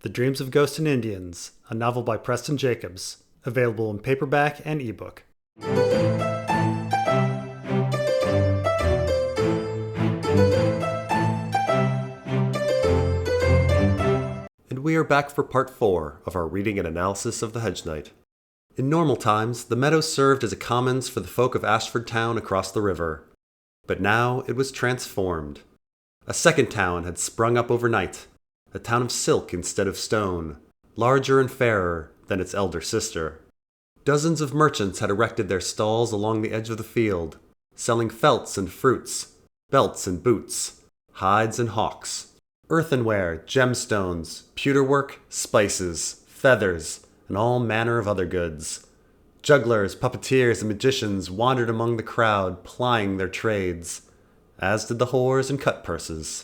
The Dreams of Ghosts and Indians, a novel by Preston Jacobs, available in paperback and ebook. And we are back for part 4 of our reading and analysis of the Hedge Knight. In normal times, the meadow served as a commons for the folk of Ashford Town across the river. But now it was transformed. A second town had sprung up overnight, a town of silk instead of stone, larger and fairer than its elder sister. Dozens of merchants had erected their stalls along the edge of the field, selling felts and fruits, belts and boots, hides and hawks, earthenware, gemstones, pewterwork, spices, feathers, and all manner of other goods. Jugglers, puppeteers, and magicians wandered among the crowd, plying their trades, as did the whores and cut-purses.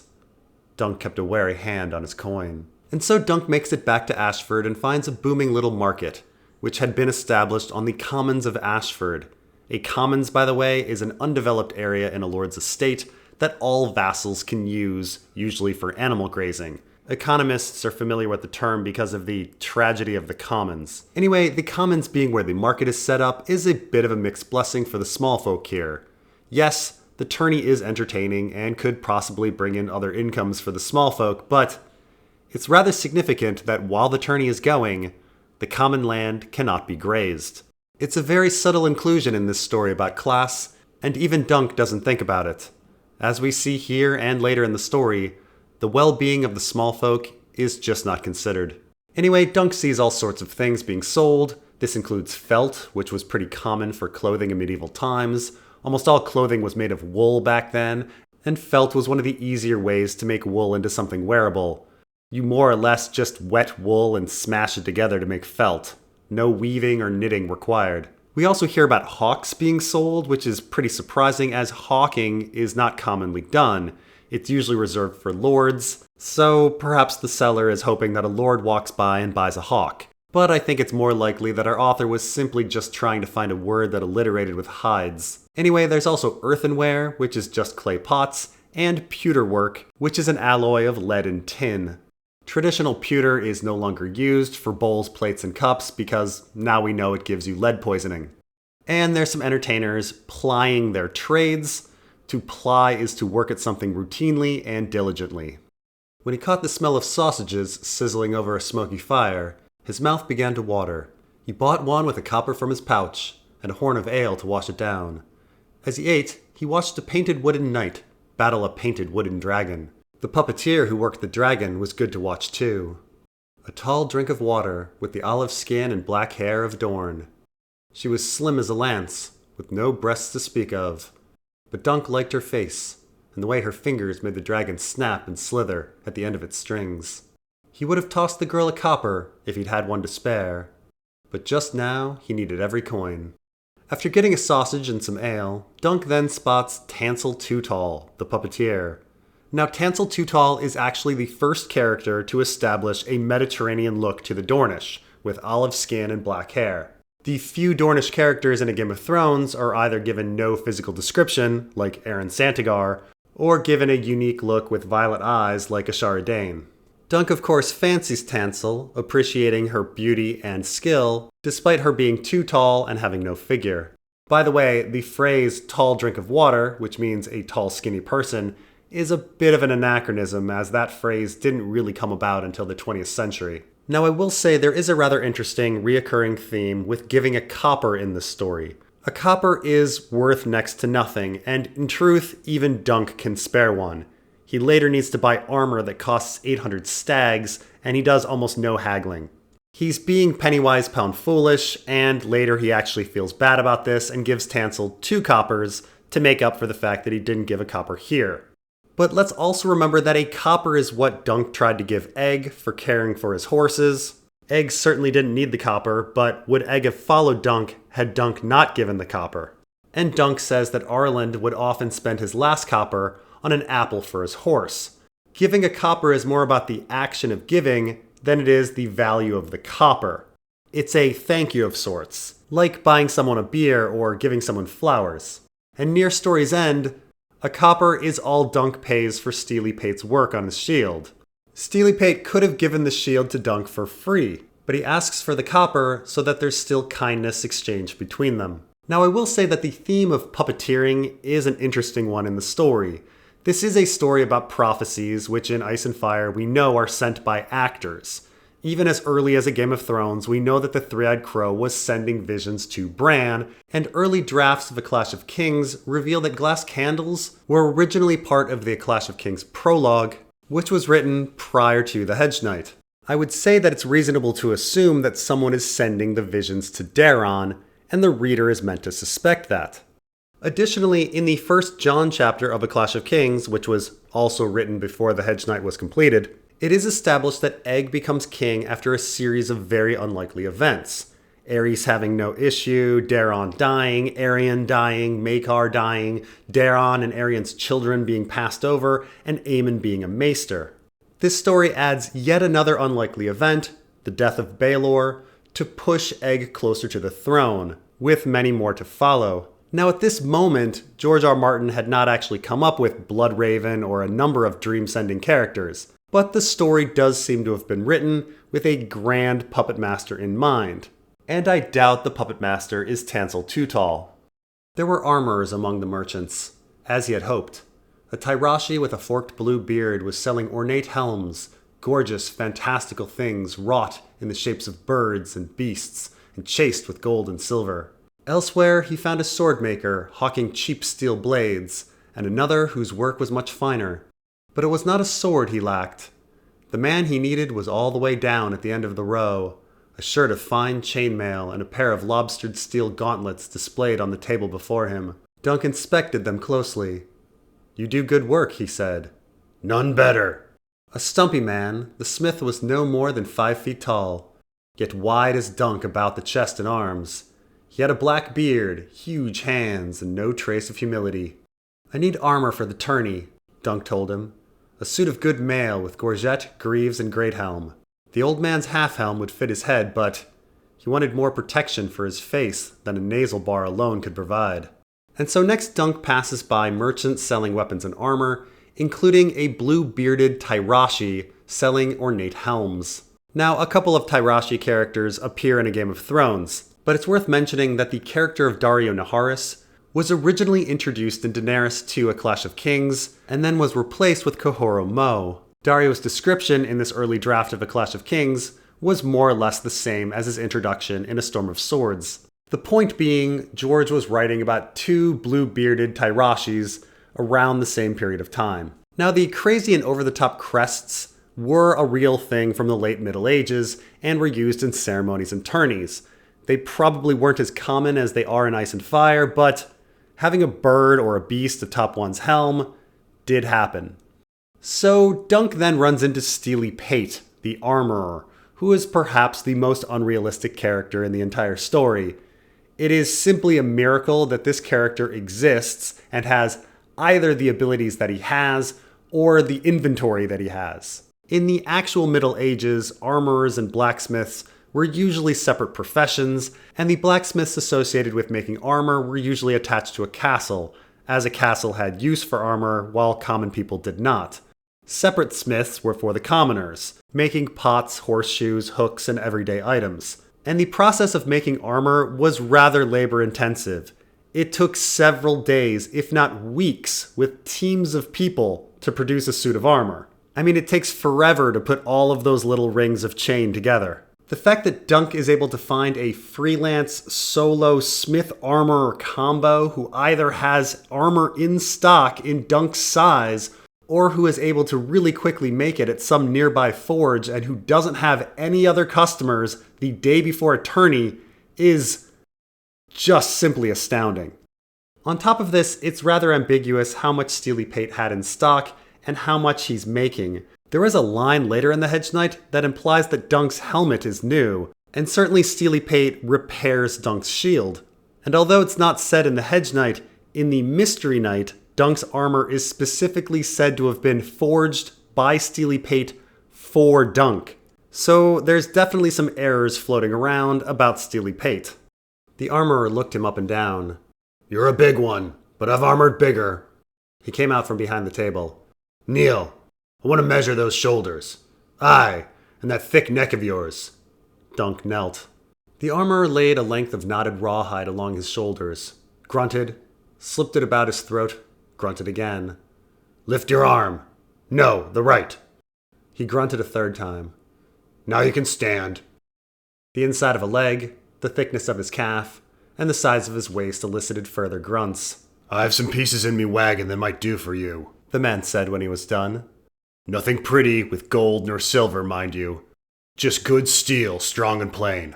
Dunk kept a wary hand on his coin. And so Dunk makes it back to Ashford and finds a booming little market, which had been established on the Commons of Ashford. A commons, by the way, is an undeveloped area in a lord's estate that all vassals can use, usually for animal grazing. Economists are familiar with the term because of the tragedy of the commons. Anyway, the commons being where the market is set up is a bit of a mixed blessing for the small folk here. Yes, the tourney is entertaining and could possibly bring in other incomes for the small folk, but it's rather significant that while the tourney is going, the common land cannot be grazed. It's a very subtle inclusion in this story about class, and even Dunk doesn't think about it. As we see here and later in the story, the well-being of the small folk is just not considered. Anyway, Dunk sees all sorts of things being sold. This includes felt, which was pretty common for clothing in medieval times. Almost all clothing was made of wool back then, and felt was one of the easier ways to make wool into something wearable. You more or less just wet wool and smash it together to make felt. No weaving or knitting required. We also hear about hawks being sold, which is pretty surprising as hawking is not commonly done. It's usually reserved for lords, so perhaps the seller is hoping that a lord walks by and buys a hawk. But I think it's more likely that our author was simply just trying to find a word that alliterated with hides. Anyway, there's also earthenware, which is just clay pots, and pewterwork, which is an alloy of lead and tin. Traditional pewter is no longer used for bowls, plates, and cups because now we know it gives you lead poisoning. And there's some entertainers plying their trades. To ply is to work at something routinely and diligently. When he caught the smell of sausages sizzling over a smoky fire, his mouth began to water. He bought one with a copper from his pouch, and a horn of ale to wash it down. As he ate, he watched a painted wooden knight battle a painted wooden dragon. The puppeteer who worked the dragon was good to watch too. A tall drink of water, with the olive skin and black hair of Dorn. She was slim as a lance, with no breasts to speak of. But Dunk liked her face, and the way her fingers made the dragon snap and slither at the end of its strings. He would have tossed the girl a copper if he'd had one to spare, but just now he needed every coin. After getting a sausage and some ale, Dunk then spots Tansel Tall, the puppeteer. Now Tansel Tall is actually the first character to establish a Mediterranean look to the Dornish, with olive skin and black hair. The few Dornish characters in A Game of Thrones are either given no physical description, like Aeron Santagar, or given a unique look with violet eyes like Ashara Dane. Dunk, of course, fancies Tansel, appreciating her beauty and skill, despite her being too tall and having no figure. By the way, the phrase tall drink of water, which means a tall, skinny person, is a bit of an anachronism, as that phrase didn't really come about until the 20th century. Now, I will say there is a rather interesting reoccurring theme with giving a copper in this story. A copper is worth next to nothing, and in truth, even Dunk can spare one. He later needs to buy armor that costs 800 stags, and he does almost no haggling. He's being penny-wise, pound-foolish, and later he actually feels bad about this and gives Tansel 2 coppers to make up for the fact that he didn't give a copper here. But let's also remember that a copper is what Dunk tried to give Egg for caring for his horses. Egg certainly didn't need the copper, but would Egg have followed Dunk had Dunk not given the copper? And Dunk says that Arland would often spend his last copper on an apple for his horse. Giving a copper is more about the action of giving than it is the value of the copper. It's a thank you of sorts, like buying someone a beer or giving someone flowers. And near story's end, a copper is all Dunk pays for Steely Pate's work on his shield. Steely Pate could have given the shield to Dunk for free, but he asks for the copper so that there's still kindness exchanged between them. Now I will say that the theme of puppeteering is an interesting one in the story. This is a story about prophecies, which in Ice and Fire we know are sent by actors. Even as early as a Game of Thrones, we know that the Three-Eyed Crow was sending visions to Bran, and early drafts of A Clash of Kings reveal that glass candles were originally part of the A Clash of Kings prologue, which was written prior to the Hedge Knight. I would say that it's reasonable to assume that someone is sending the visions to Daron, and the reader is meant to suspect that. Additionally, in the first Jon chapter of A Clash of Kings, which was also written before the Hedge Knight was completed, it is established that Egg becomes king after a series of very unlikely events. Aerys having no issue, Daron dying, Aerion dying, Maekar dying, Daron and Aerion's children being passed over, and Aemon being a maester. This story adds yet another unlikely event, the death of Baelor, to push Egg closer to the throne, with many more to follow. Now at this moment, George R. Martin had not actually come up with Bloodraven or a number of dream-sending characters, but the story does seem to have been written with a grand puppet master in mind. And I doubt the puppet master is Tansel Too Tall. There were armorers among the merchants, as he had hoped. A Tyrashi with a forked blue beard was selling ornate helms, gorgeous, fantastical things wrought in the shapes of birds and beasts, and chased with gold and silver. Elsewhere, he found a sword maker hawking cheap steel blades, and another whose work was much finer. But it was not a sword he lacked. The man he needed was all the way down at the end of the row, a shirt of fine chainmail and a pair of lobstered steel gauntlets displayed on the table before him. Dunk inspected them closely. "You do good work," he said. "None better." A stumpy man, the smith was no more than 5 feet tall, yet wide as Dunk about the chest and arms. He had a black beard, huge hands, and no trace of humility. "I need armor for the tourney," Dunk told him. "A suit of good mail with gorget, greaves, and great helm. The old man's half-helm would fit his head, but he wanted more protection for his face than a nasal bar alone could provide." And so next Dunk passes by merchants selling weapons and armor, including a blue-bearded Tyrashi selling ornate helms. Now, a couple of Tyrashi characters appear in A Game of Thrones, but it's worth mentioning that the character of Daario Naharis was originally introduced in Daenerys II: A Clash of Kings, and then was replaced with Kohoro Mo. Daario's description in this early draft of A Clash of Kings was more or less the same as his introduction in A Storm of Swords. The point being, George was writing about 2 blue-bearded Tyrashis around the same period of time. Now, the crazy and over-the-top crests were a real thing from the late Middle Ages and were used in ceremonies and tourneys. They probably weren't as common as they are in Ice and Fire, but having a bird or a beast atop one's helm did happen. So Dunk then runs into Steely Pate, the armorer, who is perhaps the most unrealistic character in the entire story. It is simply a miracle that this character exists and has either the abilities that he has or the inventory that he has. In the actual Middle Ages, armorers and blacksmiths were usually separate professions, and the blacksmiths associated with making armor were usually attached to a castle, as a castle had use for armor while common people did not. Separate smiths were for the commoners, making pots, horseshoes, hooks, and everyday items. And the process of making armor was rather labor-intensive. It took several days, if not weeks, with teams of people to produce a suit of armor. I mean, it takes forever to put all of those little rings of chain together. The fact that Dunk is able to find a freelance solo smith armorer combo who either has armor in stock in Dunk's size, or who is able to really quickly make it at some nearby forge and who doesn't have any other customers the day before a tourney, is just simply astounding. On top of this, it's rather ambiguous how much Steely Pate had in stock and how much he's making. There is a line later in the Hedge Knight that implies that Dunk's helmet is new, and certainly Steely Pate repairs Dunk's shield. And although it's not said in the Hedge Knight, in the Mystery Knight, Dunk's armor is specifically said to have been forged by Steely Pate for Dunk. So there's definitely some errors floating around about Steely Pate. The armorer looked him up and down. "You're a big one, but I've armored bigger." He came out from behind the table. "Kneel. I want to measure those shoulders. Aye, and that thick neck of yours. Dunk knelt. The armorer laid a length of knotted rawhide along his shoulders, grunted, slipped it about his throat, grunted again. Lift your arm. No, the right. He grunted a third time. Now you can stand. The inside of a leg, the thickness of his calf, and the size of his waist elicited further grunts. I have some pieces in me wagon that might do for you, the man said when he was done. Nothing pretty with gold nor silver, mind you. Just good steel, strong and plain.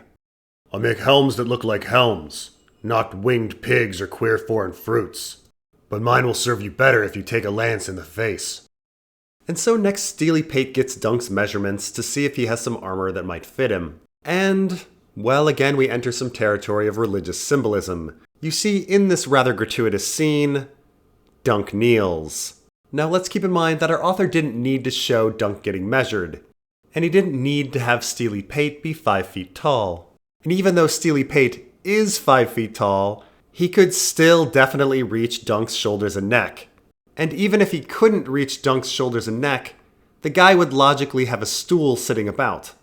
I'll make helms that look like helms, not winged pigs or queer foreign fruits. But mine will serve you better if you take a lance in the face. And so next Steely Pate gets Dunk's measurements to see if he has some armor that might fit him. And, well, again we enter some territory of religious symbolism. You see, in this rather gratuitous scene, Dunk kneels. Now let's keep in mind that our author didn't need to show Dunk getting measured. And he didn't need to have Steely Pate be 5 feet tall. And even though Steely Pate is 5 feet tall, he could still definitely reach Dunk's shoulders and neck. And even if he couldn't reach Dunk's shoulders and neck, the guy would logically have a stool sitting about.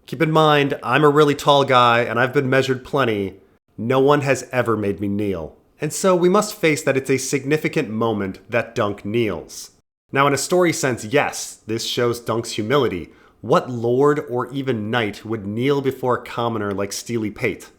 Keep in mind, I'm a really tall guy and I've been measured plenty. No one has ever made me kneel. And so we must face that it's a significant moment that Dunk kneels. Now in a story sense, yes, this shows Dunk's humility. What lord or even knight would kneel before a commoner like Steely Pate?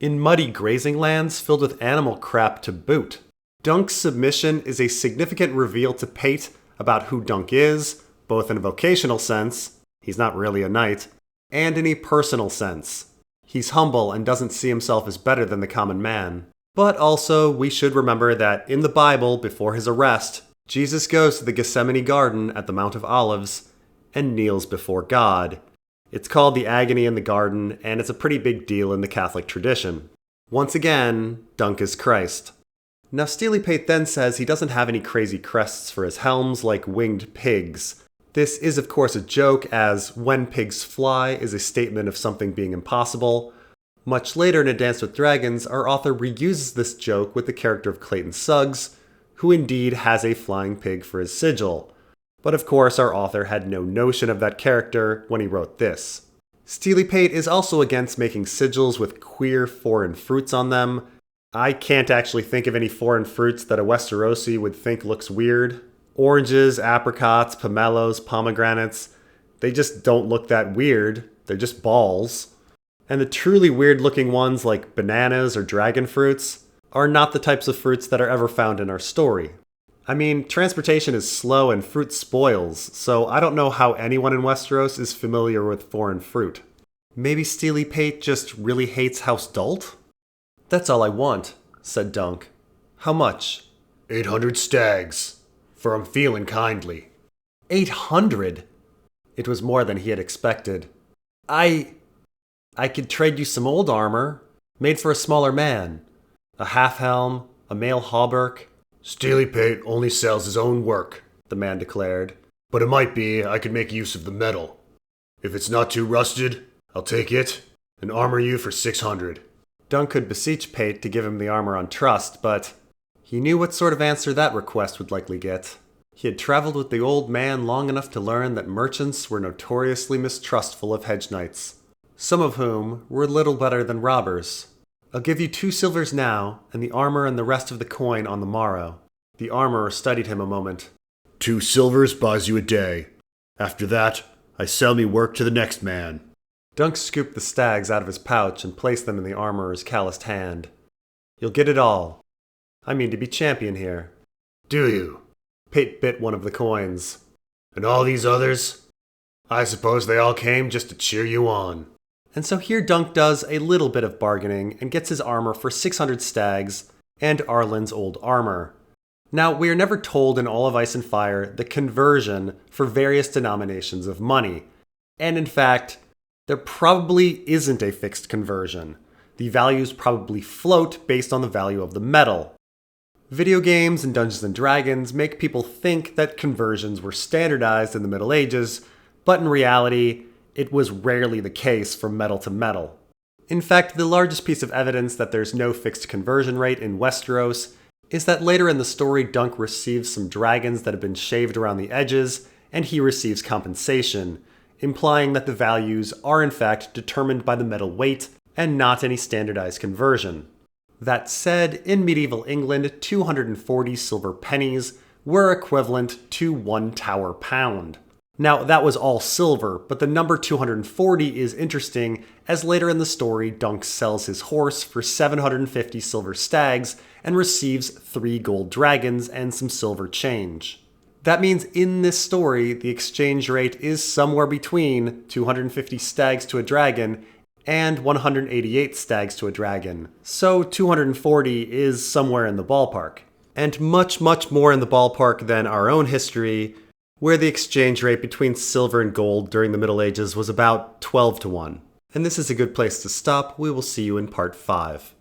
In muddy grazing lands filled with animal crap to boot. Dunk's submission is a significant reveal to Pate about who Dunk is, both in a vocational sense, he's not really a knight, and in a personal sense. He's humble and doesn't see himself as better than the common man. But also, we should remember that in the Bible, before his arrest, Jesus goes to the Gethsemane Garden at the Mount of Olives and kneels before God. It's called the Agony in the Garden, and it's a pretty big deal in the Catholic tradition. Once again, Dunk is Christ. Now Steely Pate then says he doesn't have any crazy crests for his helms like winged pigs. This is of course a joke, as when pigs fly is a statement of something being impossible. Much later in A Dance with Dragons, our author reuses this joke with the character of Clayton Suggs, who indeed has a flying pig for his sigil. But of course, our author had no notion of that character when he wrote this. Steely Pate is also against making sigils with queer foreign fruits on them. I can't actually think of any foreign fruits that a Westerosi would think looks weird. Oranges, apricots, pomelos, pomegranates, they just don't look that weird. They're just balls. And the truly weird looking ones like bananas or dragon fruits are not the types of fruits that are ever found in our story. I mean, transportation is slow and fruit spoils, so I don't know how anyone in Westeros is familiar with foreign fruit. Maybe Steely Pate just really hates House Dalt? That's all I want, said Dunk. How much? 800 stags, for I'm feeling kindly. 800? It was more than he had expected. I could trade you some old armor, made for a smaller man. A half-helm, a mail hauberk. Steely Pate only sells his own work, the man declared. But it might be I could make use of the metal. If it's not too rusted, I'll take it and armor you for 600. Dunk could beseech Pate to give him the armor on trust, but he knew what sort of answer that request would likely get. He had traveled with the old man long enough to learn that merchants were notoriously mistrustful of hedge knights, some of whom were little better than robbers. I'll give you 2 silvers now, and the armor and the rest of the coin on the morrow. The armorer studied him a moment. 2 silvers buys you a day. After that, I sell me work to the next man. Dunk scooped the stags out of his pouch and placed them in the armorer's calloused hand. You'll get it all. I mean to be champion here. Do you? Pate bit one of the coins. And all these others? I suppose they all came just to cheer you on. And so here Dunk does a little bit of bargaining and gets his armor for 600 stags and Arlen's old armor. Now, we are never told in all of Ice and Fire the conversion for various denominations of money. And in fact, there probably isn't a fixed conversion. The values probably float based on the value of the metal. Video games and Dungeons and Dragons make people think that conversions were standardized in the Middle Ages, but in reality, it was rarely the case from metal to metal. In fact, the largest piece of evidence that there's no fixed conversion rate in Westeros is that later in the story Dunk receives some dragons that have been shaved around the edges, and he receives compensation. implying that the values are in fact determined by the metal weight and not any standardized conversion. That said, in medieval England, 240 silver pennies were equivalent to 1 Tower pound. Now, that was all silver, but the number 240 is interesting, as later in the story, Dunk sells his horse for 750 silver stags and receives 3 gold dragons and some silver change. That means in this story, the exchange rate is somewhere between 250 stags to a dragon and 188 stags to a dragon. So 240 is somewhere in the ballpark. And much, much more in the ballpark than our own history, where the exchange rate between silver and gold during the Middle Ages was about 12 to 1. And this is a good place to stop. We will see you in part 5.